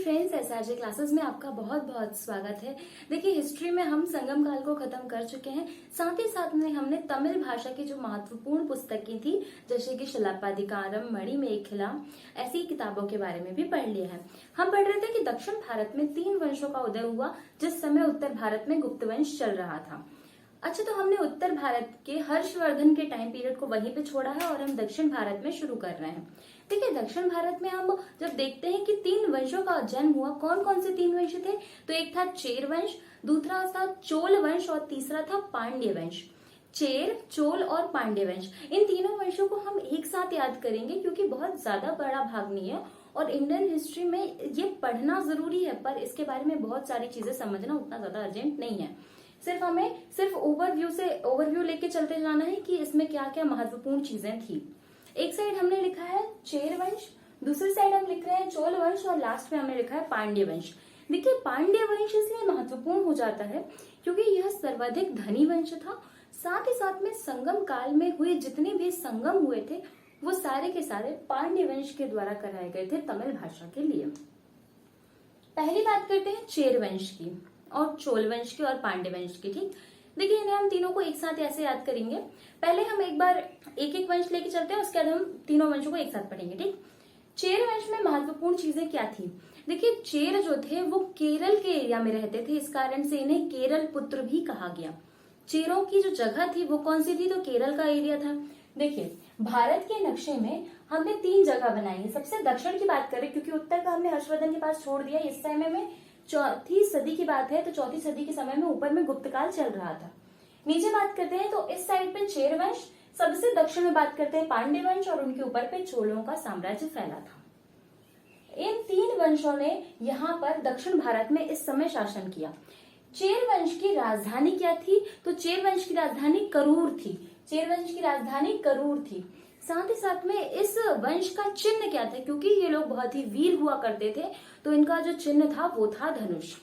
Friends, SRJ classes में आपका बहुत बहुत स्वागत है। देखिए, हिस्ट्री में हम संगम काल को खत्म कर चुके हैं। साथ ही साथ में हमने तमिल भाषा की जो महत्वपूर्ण पुस्तकें थी, जैसे कि शिलापाधिकारम, मणिमेखला, ऐसी किताबों के बारे में भी पढ़ लिया है। हम पढ़ रहे थे कि दक्षिण भारत में 3 वंशों का उदय हुआ, जिस समय उत्तर भारत में गुप्त वंश चल रहा था। अच्छा, तो हमने उत्तर भारत के हर्षवर्धन के टाइम पीरियड को वहीं पे छोड़ा है और हम दक्षिण भारत में शुरू कर रहे हैं। देखिए, दक्षिण भारत में हम जब देखते हैं कि 3 वंशों का जन्म हुआ, कौन कौन से 3 वंश थे? तो एक था चेर वंश, दूसरा था चोल वंश और तीसरा था पांड्य वंश। चेर, चोल और पांड्य वंश, इन तीनों वंशों को हम एक साथ याद करेंगे क्योंकि बहुत ज्यादा बड़ा भाग नहीं है और इंडियन हिस्ट्री में ये पढ़ना जरूरी है, पर इसके बारे में बहुत सारी चीजें समझना उतना ज्यादा अर्जेंट नहीं है। सिर्फ ओवरव्यू लेके चलते जाना है कि इसमें क्या क्या महत्वपूर्ण चीजें थी। एक साइड हमने लिखा है चेर वंश, दूसरी साइड हम लिख रहे हैं चोल वंश और लास्ट में हमने लिखा है पांड्य वंश। देखिए, पांड्य वंश इसलिए महत्वपूर्ण हो जाता है क्योंकि यह सर्वाधिक धनी वंश था। साथ ही साथ में संगम काल में हुए जितने भी संगम हुए थे वो सारे के सारे पांड्य वंश के द्वारा कराए गए थे तमिल भाषा के लिए। पहली बात करते हैं चेर वंश की और चोल वंश की और पांड्य वंश की। ठीक, देखिए, इन्हें हम तीनों को एक साथ ऐसे याद करेंगे। पहले हम एक बार एक एक वंश लेके चलते हैं, उसके बाद हम तीनों वंशों को एक साथ पढ़ेंगे। ठीक, चेर वंश में महत्वपूर्ण चीजें क्या थी? देखिए, चेर जो थे वो केरल के एरिया में रहते थे, इस कारण से इन्हें केरल पुत्र भी कहा गया। चेरों की जो जगह थी वो कौन सी थी? तो केरल का एरिया था। देखिए, भारत के नक्शे में हमने 3 जगह बनाई है। सबसे दक्षिण की बात करें, क्योंकि उत्तर का हमने हर्षवर्धन के पास छोड़ दिया। इस समय में 4वीं सदी की बात है, तो 4वीं सदी के समय में ऊपर में गुप्त काल चल रहा था। नीचे बात करते हैं तो इस साइड पे चेर वंश, सबसे दक्षिण में बात करते हैं पांड्य वंश और उनके ऊपर पे चोलों का साम्राज्य फैला था। इन 3 वंशों ने यहाँ पर दक्षिण भारत में इस समय शासन किया। चेर वंश की राजधानी क्या थी? तो चेर वंश की राजधानी करूर थी। चेर वंश की राजधानी करूर थी। साथ ही साथ में इस वंश का चिन्ह क्या था? क्योंकि ये लोग बहुत ही वीर हुआ करते थे, तो इनका जो चिन्ह था वो था धनुष।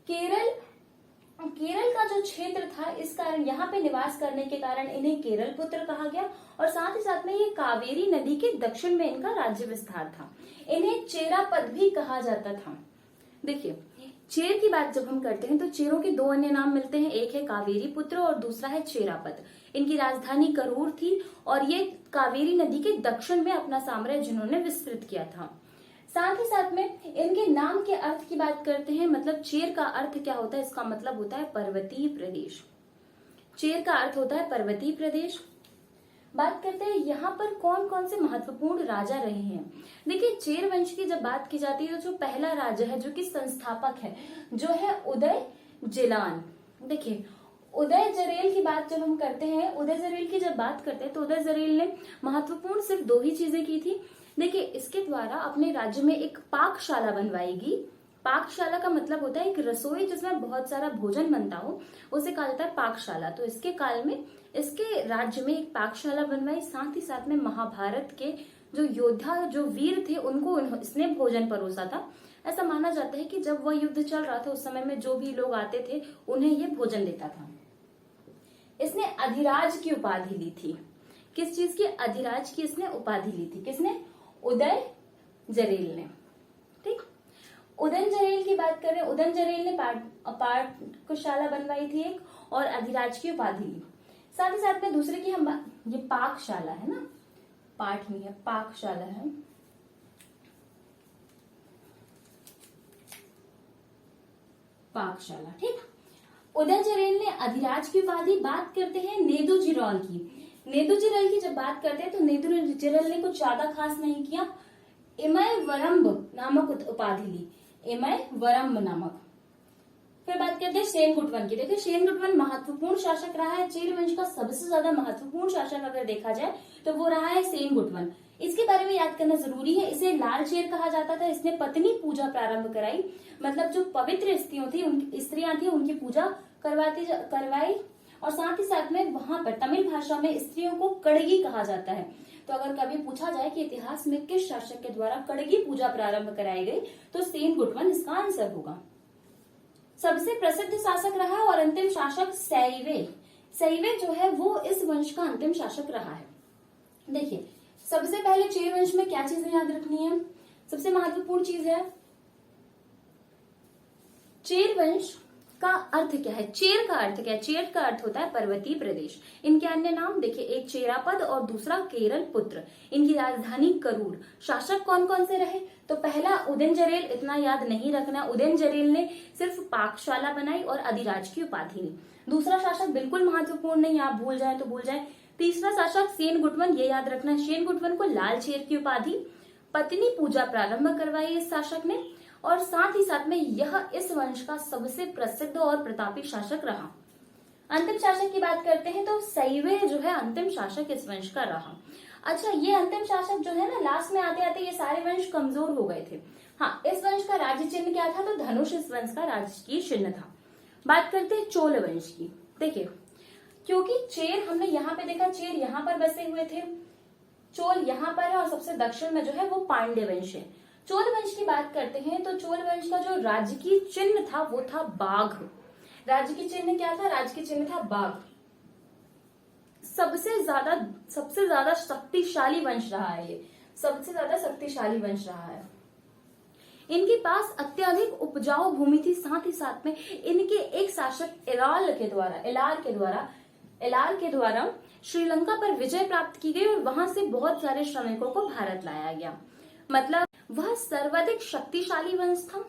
केरल का जो क्षेत्र था, इस कारण यहाँ पे निवास करने के कारण इन्हें केरल पुत्र कहा गया और साथ ही साथ में ये कावेरी नदी के दक्षिण में इनका राज्य विस्तार था। इन्हें चेरापद भी कहा जाता था। देखिए, चेर की बात जब हम करते हैं तो चेरों के 2 अन्य नाम मिलते हैं, एक है कावेरी पुत्र और दूसरा है चेरापद। इनकी राजधानी करूर थी और ये कावेरी नदी के दक्षिण में अपना साम्राज्य जिन्होंने विस्तृत किया था। साथ ही साथ में इनके नाम के अर्थ की बात करते हैं। मतलब चेर का अर्थ क्या होता है? इसका मतलब होता है पर्वतीय प्रदेश। चेर का अर्थ होता है पर्वतीय प्रदेश। बात करते हैं यहाँ पर कौन कौन से महत्वपूर्ण राजा रहे हैं। देखिए, चेर वंश की जब बात की जाती है तो जो पहला राजा है, जो कि संस्थापक है, जो है उदय जिलान। देखिए, उदय जरेल की बात जब हम करते हैं, उदय जरेल की जब बात करते हैं तो उदय जरेल ने महत्वपूर्ण सिर्फ 2 ही चीजें की थी। देखिए, इसके द्वारा अपने राज्य में एक पाकशाला बनवाएगी। पाकशाला का मतलब होता है एक रसोई जिसमें बहुत सारा भोजन बनता हो, उसे कहा जाता है पाकशाला। तो इसके काल में इसके राज्य में एक पाकशाला बनवाई। साथ ही साथ में महाभारत के जो योद्धा, जो वीर थे, उनको इसने भोजन परोसा था। ऐसा माना जाता है कि जब वह युद्ध चल रहा था उस समय में जो भी लोग आते थे उन्हें ये भोजन देता था। इसने अधिराज की उपाधि ली थी। किस चीज की? अधिराज की इसने उपाधि ली थी। किसने? उदय जरेल ने। ठीक, उदय जरेल की बात करें, उदय जरेल ने पाकशाला बनवाई थी एक और अधिराज की उपाधि ली। साथ ही साथ में दूसरे की हम ये पाकशाला है ना, पाठ नहीं है, पाकशाला है। पाकशाला, ठीक। उदय जरेल ने अधिराज की उपाधि। बात करते हैं नेदुजिरौल की। नेदुजिरौल की जब बात करते हैं तो नेदुजिरौल ने कुछ ज्यादा खास नहीं किया। इमय वरम्ब नामक उपाधि ली, इमय वरम्ब नामक। फिर बात करते हैं सेनगुटवन की। देखिए, सेनगुटवन महत्वपूर्ण शासक रहा है। चेर वंश का सबसे ज्यादा महत्वपूर्ण शासक अगर देखा जाए तो वो रहा है सेनगुटवन। इसके बारे में याद करना जरूरी है। इसे लाल चेर कहा जाता था। इसने पत्नी पूजा प्रारंभ कराई, मतलब जो पवित्र स्त्रियां थी उनकी पूजा करवाई और साथ ही साथ में वहां पर तमिल भाषा में स्त्रियों को कड़गी कहा जाता है। तो अगर कभी पूछा जाए कि इतिहास में किस शासक के द्वारा कड़गी पूजा प्रारंभ कराई गई तो सेनगुटवन इसका आंसर होगा। सबसे प्रसिद्ध शासक रहा और अंतिम शासक सैवे जो है वो इस वंश का अंतिम शासक रहा है। देखिए, सबसे पहले चेर वंश में क्या चीजें याद रखनी है? सबसे महत्वपूर्ण चीज है चेर वंश का अर्थ क्या है। चेर का अर्थ क्या है? चेर का अर्थ होता है पर्वतीय प्रदेश। इनके अन्य नाम देखिए, एक चेरापद और दूसरा केरल पुत्र। इनकी राजधानी करूर। शासक कौन कौन से रहे? तो पहला उदयनजरेल, इतना याद नहीं रखना, उदयनजरेल ने सिर्फ पाकशाला बनाई और अधिराज की उपाधि ली। दूसरा शासक बिल्कुल महत्वपूर्ण नहीं, आप भूल जाए तो भूल जाए। तीसरा शासक सेनगुटवन, ये याद रखना, सेनगुटवन को लाल शेर की उपाधि, पत्नी पूजा प्रारंभ करवाई इस शासक ने, और साथ ही साथ में यह इस वंश का सबसे प्रसिद्ध और प्रतापी शासक रहा। अंतिम शासक की बात करते हैं तो सैवे जो है अंतिम शासक इस वंश का रहा। अच्छा, ये अंतिम शासक जो है ना, लास्ट में आते आते ये सारे वंश कमजोर हो गए थे। हाँ, इस वंश का राज्य चिन्ह क्या था? तो धनुष इस वंश का राजकीय चिन्ह था। बात करते हैं चोल वंश की। देखिए, क्योंकि चेर हमने यहाँ पे देखा, चेर यहाँ पर बसे हुए थे, चोल यहाँ पर है और सबसे दक्षिण में जो है वो पांड्य वंश है। चोल वंश की बात करते हैं तो चोल वंश का जो राजकीय चिन्ह था वो था बाघ। राजकीय चिन्ह क्या था? राजकीय चिन्ह था बाघ। सबसे ज्यादा शक्तिशाली वंश रहा है ये, सबसे ज्यादा शक्तिशाली वंश रहा है। इनके पास अत्यधिक उपजाऊ भूमि थी, साथ ही साथ में इनके एक शासक एलार के द्वारा श्रीलंका पर विजय प्राप्त की गई और वहां से बहुत सारे श्रमिकों को भारत लाया गया। मतलब वह सर्वाधिक शक्तिशाली वंश था।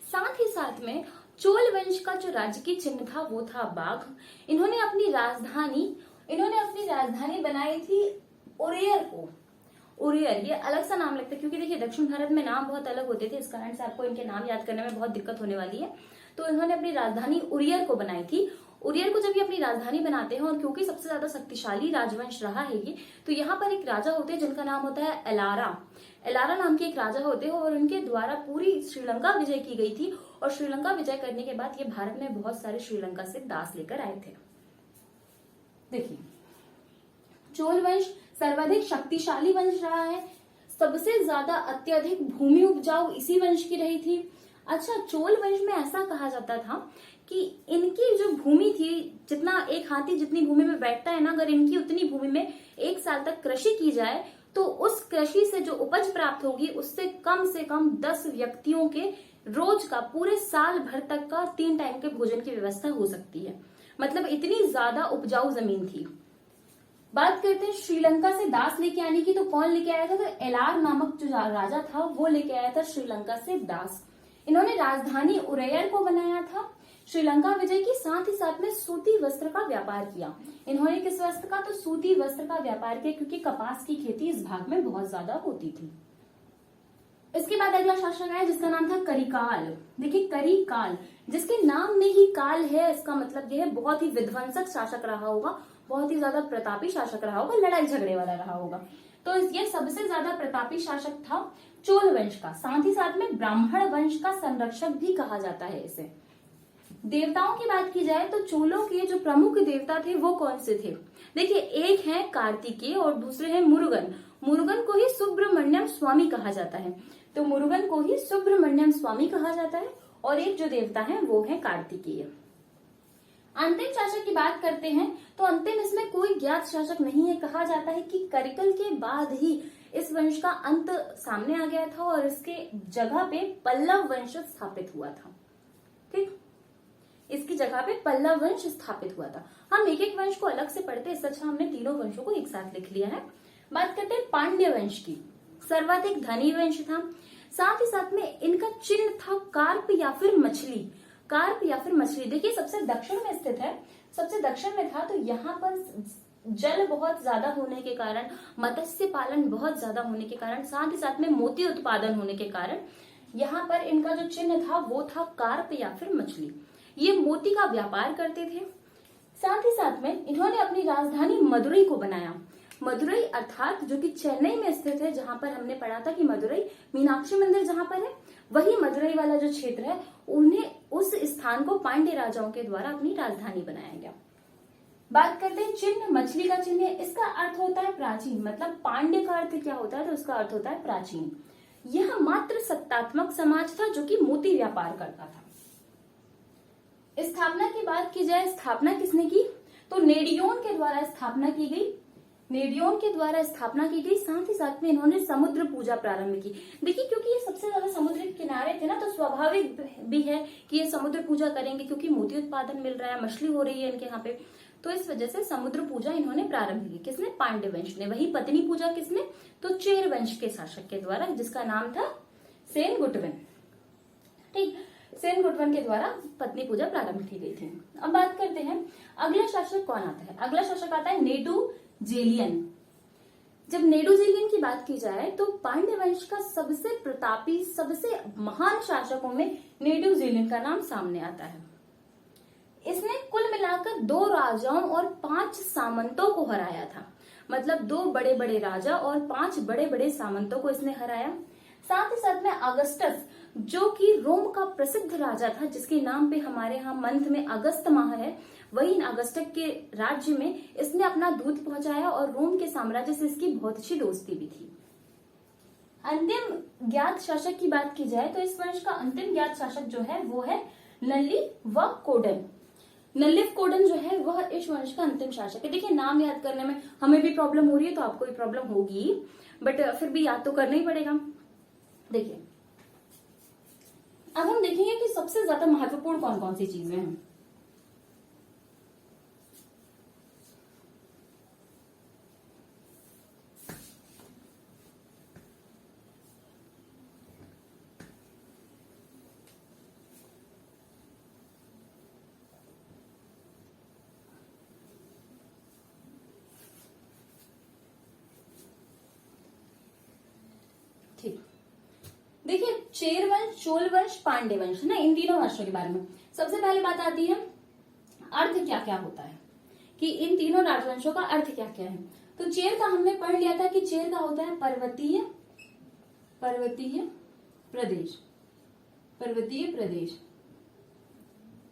साथ ही साथ में चोल वंश का जो राजकीय चिन्ह था वो था बाघ। इन्होंने अपनी राजधानी बनाई थी उरेयर को। उरेयर, ये अलग सा नाम लगता है क्योंकि देखिए दक्षिण भारत में नाम बहुत अलग होते थे, इस कारण से आपको इनके नाम याद करने में बहुत दिक्कत होने वाली है। तो इन्होंने अपनी राजधानी उरेयर को बनाई थी। उरेयर को जब ये अपनी राजधानी बनाते हैं, और क्योंकि सबसे ज्यादा शक्तिशाली राजवंश रहा है ये, तो यहाँ पर एक राजा होते हैं जिनका नाम होता है एलारा नाम के एक राजा होते हैं, और उनके द्वारा पूरी श्रीलंका विजय की गई थी। और श्रीलंका विजय करने के बाद ये भारत में बहुत सारे श्रीलंका से दास लेकर आए थे। देखिए, चोल वंश सर्वाधिक शक्तिशाली वंश रहा है, सबसे ज्यादा अत्यधिक भूमि उपजाऊ इसी वंश की रही थी। अच्छा, चोल वंश में ऐसा कहा जाता था कि इनकी जो भूमि थी, जितना एक हाथी जितनी भूमि में बैठता है ना, अगर इनकी उतनी भूमि में 1 साल तक कृषि की जाए तो उस कृषि से जो उपज प्राप्त होगी उससे कम 10 व्यक्तियों के रोज का, पूरे साल भर तक का 3 टाइम के भोजन की व्यवस्था हो सकती है। मतलब इतनी ज्यादा उपजाऊ जमीन थी। बात करते हैं श्रीलंका से दास लेके आने की, तो कौन लेके आया था? तो एलार नामक जो राजा था वो लेके आया था श्रीलंका से दास। इन्होंने राजधानी उरेयर को बनाया था। श्रीलंका विजय की साथ ही साथ में सूती वस्त्र का व्यापार किया। इन्होंने किस वस्त्र का? तो सूती वस्त्र का व्यापार किया, क्योंकि कपास की खेती इस भाग में बहुत ज्यादा होती थी। इसके बाद अगला शासक आया जिसका नाम था करिकाल। देखिए, करिकाल, जिसके नाम में ही काल है, इसका मतलब यह है बहुत ही विध्वंसक शासक रहा होगा, बहुत ही ज्यादा प्रतापी शासक रहा होगा, लड़ाई झगड़े वाला रहा होगा। तो ये सबसे ज्यादा प्रतापी शासक था चोल वंश का। साथ ही साथ में ब्राह्मण वंश का संरक्षक भी कहा जाता है इसे। देवताओं की बात की जाए तो चोलों के जो प्रमुख देवता थे वो कौन से थे? देखिए, एक है कार्तिकेय और दूसरे हैं मुरुगन। मुरुगन को ही सुब्रमण्यम स्वामी कहा जाता है, तो मुरुगन को ही सुब्रमण्यम स्वामी कहा जाता है, और एक जो देवता है वो है कार्तिकेय। अंतिम शासक की बात करते हैं तो अंतिम इसमें कोई ज्ञात शासक नहीं है। कहा जाता है कि करिकल के बाद ही इस वंश का अंत सामने आ गया था और इसके जगह पे पल्लव वंश स्थापित हुआ था। ठीक, इसकी जगह पे पल्लव वंश स्थापित हुआ था। हम एक एक वंश को अलग से पढ़ते, इससे अच्छा हमने तीनों वंशों को एक साथ लिख लिया है। बात करते हैं पांड्य वंश की। सर्वाधिक धनी वंश था, साथ ही साथ में इनका चिन्ह था कार्प या फिर मछली। कार्प या फिर मछली, देखिए सबसे दक्षिण में स्थित है, सबसे दक्षिण में था, तो यहाँ पर जल बहुत ज्यादा होने के कारण, मत्स्य पालन बहुत ज्यादा होने के कारण, साथ ही साथ में मोती उत्पादन होने के कारण यहाँ पर इनका जो चिन्ह था वो था कार्प या फिर मछली। ये मोती का व्यापार करते थे। साथ ही साथ में इन्होंने अपनी राजधानी मदुरई को बनाया। मदुरई अर्थात जो कि चेन्नई में स्थित है, जहां पर हमने पढ़ा था कि मदुरई मीनाक्षी मंदिर जहां पर है, वही मदुरई वाला जो क्षेत्र है, उन्हें उस स्थान को पांड्य राजाओं के द्वारा अपनी राजधानी बनाया गया। बात करते हैं चिन्ह, मछली का चिन्ह, इसका अर्थ होता है प्राचीन। मतलब पांड्य का अर्थ क्या होता है? तो उसका अर्थ होता है प्राचीन। यह मात्र सत्तात्मक समाज था जो कि मोती व्यापार करता था। स्थापना की बात की जाए, स्थापना किसने की? तो नेडियोन के द्वारा स्थापना की गई। नेडियोन के द्वारा स्थापना की गई। साथ ही साथ में इन्होंने समुद्र पूजा प्रारंभ की। देखिए क्योंकि ये सबसे ज्यादा समुद्र के किनारे थे ना, तो स्वाभाविक भी है कि ये समुद्र पूजा करेंगे, क्योंकि मोती उत्पादन मिल रहा है, मछली हो रही है इनके यहाँ पे। तो इस वजह से समुद्र पूजा इन्होंने प्रारंभ की। किसने? पांड्य वंश ने। वही पत्नी पूजा किसने? तो चेर वंश के शासक के द्वारा, जिसका नाम था सेनगुटवन। ठीक, सेनगुटवन के द्वारा पत्नी पूजा प्रारंभ की गई थी। अब बात करते हैं अगला शासक कौन आता है। अगला शासक आता है नेडुजेलियन। जब नेडुजेलियन की बात की जाए तो पांड्य वंश का सबसे प्रतापी, सबसे महान शासकों में नेडुजेलियन का नाम सामने आता है। इसने कुल मिलाकर 2 राजाओं और 5 सामंतों को हराया था। मतलब 2 बड़े बड़े राजा और 5 बड़े बड़े सामंतों को इसने हराया। साथ ही साथ में अगस्टस, जो कि रोम का प्रसिद्ध राजा था, जिसके नाम पे हमारे यहाँ मंथ में अगस्त माह है, वही अगस्टस के राज्य में इसने अपना दूत पहुंचाया और रोम के साम्राज्य से इसकी बहुत अच्छी दोस्ती भी थी। अंतिम ज्ञात शासक की बात की जाए तो इस वंश का अंतिम ज्ञात शासक जो है वो है नल्लीवकोडन। नल्लीवकोडन जो है वह इस वंश का अंतिम शासक है। देखिए नाम याद करने में हमें भी प्रॉब्लम हो रही है तो आपको भी प्रॉब्लम होगी, बट फिर भी याद तो करना ही पड़ेगा। देखिए अब हम देखेंगे कि सबसे ज्यादा महत्वपूर्ण कौन कौन सी चीजें हैं। ठीक, देखिए चेर वंश, चोल वंश, पांड्य वंश ना, इन तीनों वंशों के बारे में सबसे पहले बात आती है अर्थ क्या क्या होता है, कि इन तीनों राजवंशों का अर्थ क्या क्या है। तो चेर का हमने पढ़ लिया था कि चेर का होता है पर्वतीय प्रदेश, पर्वतीय प्रदेश।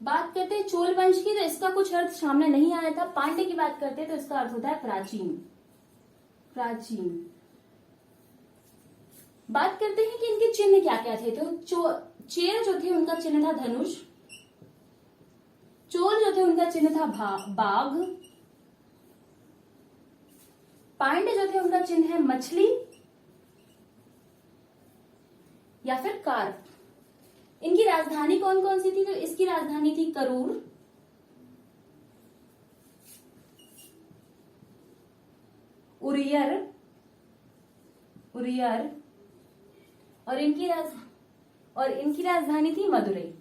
बात करते हैं चोल वंश की तो इसका कुछ अर्थ सामने नहीं आया था। पांड्य की बात करते हैं तो इसका अर्थ होता है प्राचीन, प्राचीन। बात करते हैं कि इनके चिन्ह क्या क्या थे। तो चेर जो थे उनका चिन्ह था धनुष, चोल जो थे उनका चिन्ह था बाघ, पांड्य जो थे उनका चिन्ह है मछली या फिर कार्प। इनकी राजधानी कौन कौन सी थी? तो इसकी राजधानी थी करूर, उरियर और इनकी राजधानी थी मदुरई।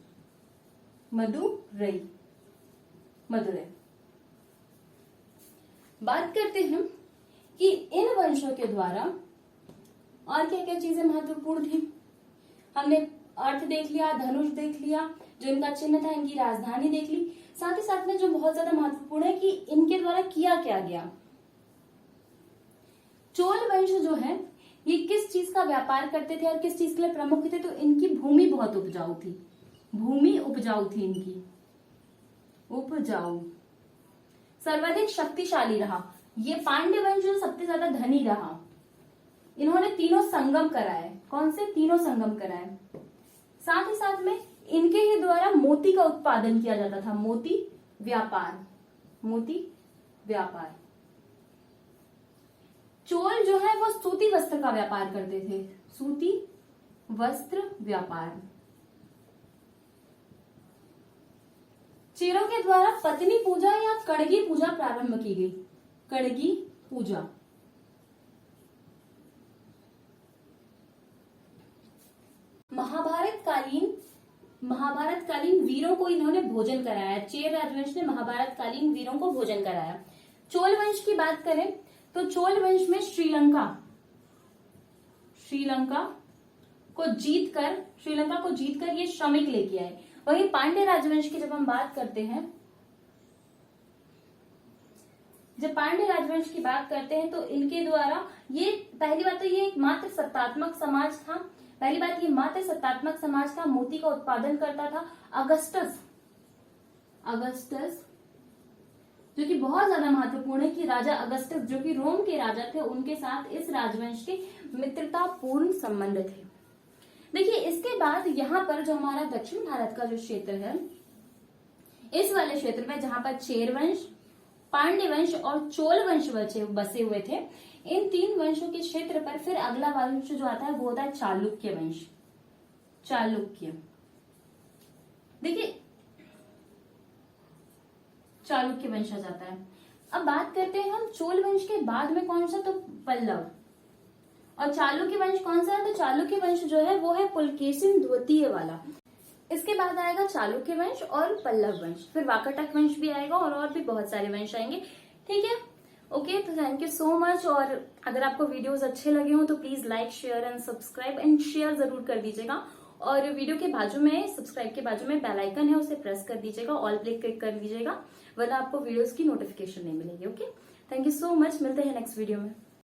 बात करते हैं कि इन वंशों के द्वारा और क्या क्या चीजें महत्वपूर्ण थी। हमने अर्थ देख लिया, धनुष देख लिया, जो इनका चिन्ह था, इनकी राजधानी देख ली। साथ ही साथ में जो बहुत ज्यादा महत्वपूर्ण है कि इनके द्वारा किया क्या गया। चोल वंश जो है ये किस चीज का व्यापार करते थे और किस चीज के लिए प्रमुख थे? तो इनकी भूमि बहुत उपजाऊ थी, भूमि उपजाऊ थी इनकी, उपजाऊ। सर्वाधिक शक्तिशाली रहा ये पांड्य वंश, जो सबसे ज्यादा धनी रहा। इन्होंने तीनों संगम कराए। कौन से? तीनों संगम कराए। साथ ही साथ में इनके ही द्वारा मोती का उत्पादन किया जाता था, मोती व्यापार। चोल जो है वो सूती वस्त्र का व्यापार करते थे, सूती वस्त्र व्यापार। चेरों के द्वारा पत्नी पूजा या कड़गी पूजा प्रारंभ की गई, कड़गी पूजा। महाभारत कालीन वीरों को इन्होंने भोजन कराया। चेर राजवंश ने महाभारत कालीन वीरों को भोजन कराया। चोल वंश की बात करें तो चोल वंश में श्रीलंका को जीतकर ये श्रमिक लेके आए। वहीं पांड्य राजवंश की जब हम बात करते हैं, तो इनके द्वारा ये पहली बात तो ये एक मात्र सत्तात्मक समाज था। पहली बात ये मात्र सत्तात्मक समाज था, मोती का उत्पादन करता था। अगस्टस जो कि बहुत ज्यादा महत्वपूर्ण है कि राजा अगस्टस जो कि रोम के राजा थे, उनके साथ इस राजवंश के मित्रतापूर्ण संबंध थे। देखिए इसके बाद यहाँ पर जो हमारा दक्षिण भारत का जो क्षेत्र है, इस वाले क्षेत्र में जहां पर चेर वंश, पांड्य वंश और चोल वंश बसे हुए थे। इन 3 वंशों के क्षेत्र पर फिर अगला वंश जो आता है वो होता है चालुक्य वंश। चालुक्य, देखिए चालुक्य वंश आ जाता है। अब बात करते हैं हम चोल वंश के बाद में कौन सा, तो पल्लव। और चालुक्य वंश कौन सा है, तो चालुक्य वंश जो है वो है पुलकेशिन द्वितीय वाला। इसके बाद आएगा चालुक्य वंश और पल्लव वंश, फिर वाकाटक वंश भी आएगा और भी बहुत सारे वंश आएंगे। ठीक है, ओके, तो थैंक यू सो मच। और अगर आपको वीडियोस अच्छे लगे हो तो please like, share and subscribe and share जरूर कर दीजिएगा। और वीडियो के बाजू में, सब्सक्राइब के बाजू में बेल आइकन है, उसे प्रेस कर दीजिएगा, ऑल पे क्लिक कर दीजिएगा, वरना आपको वीडियोस की नोटिफिकेशन नहीं मिलेगी। Okay, thank you so much, मिलते हैं नेक्स्ट वीडियो में।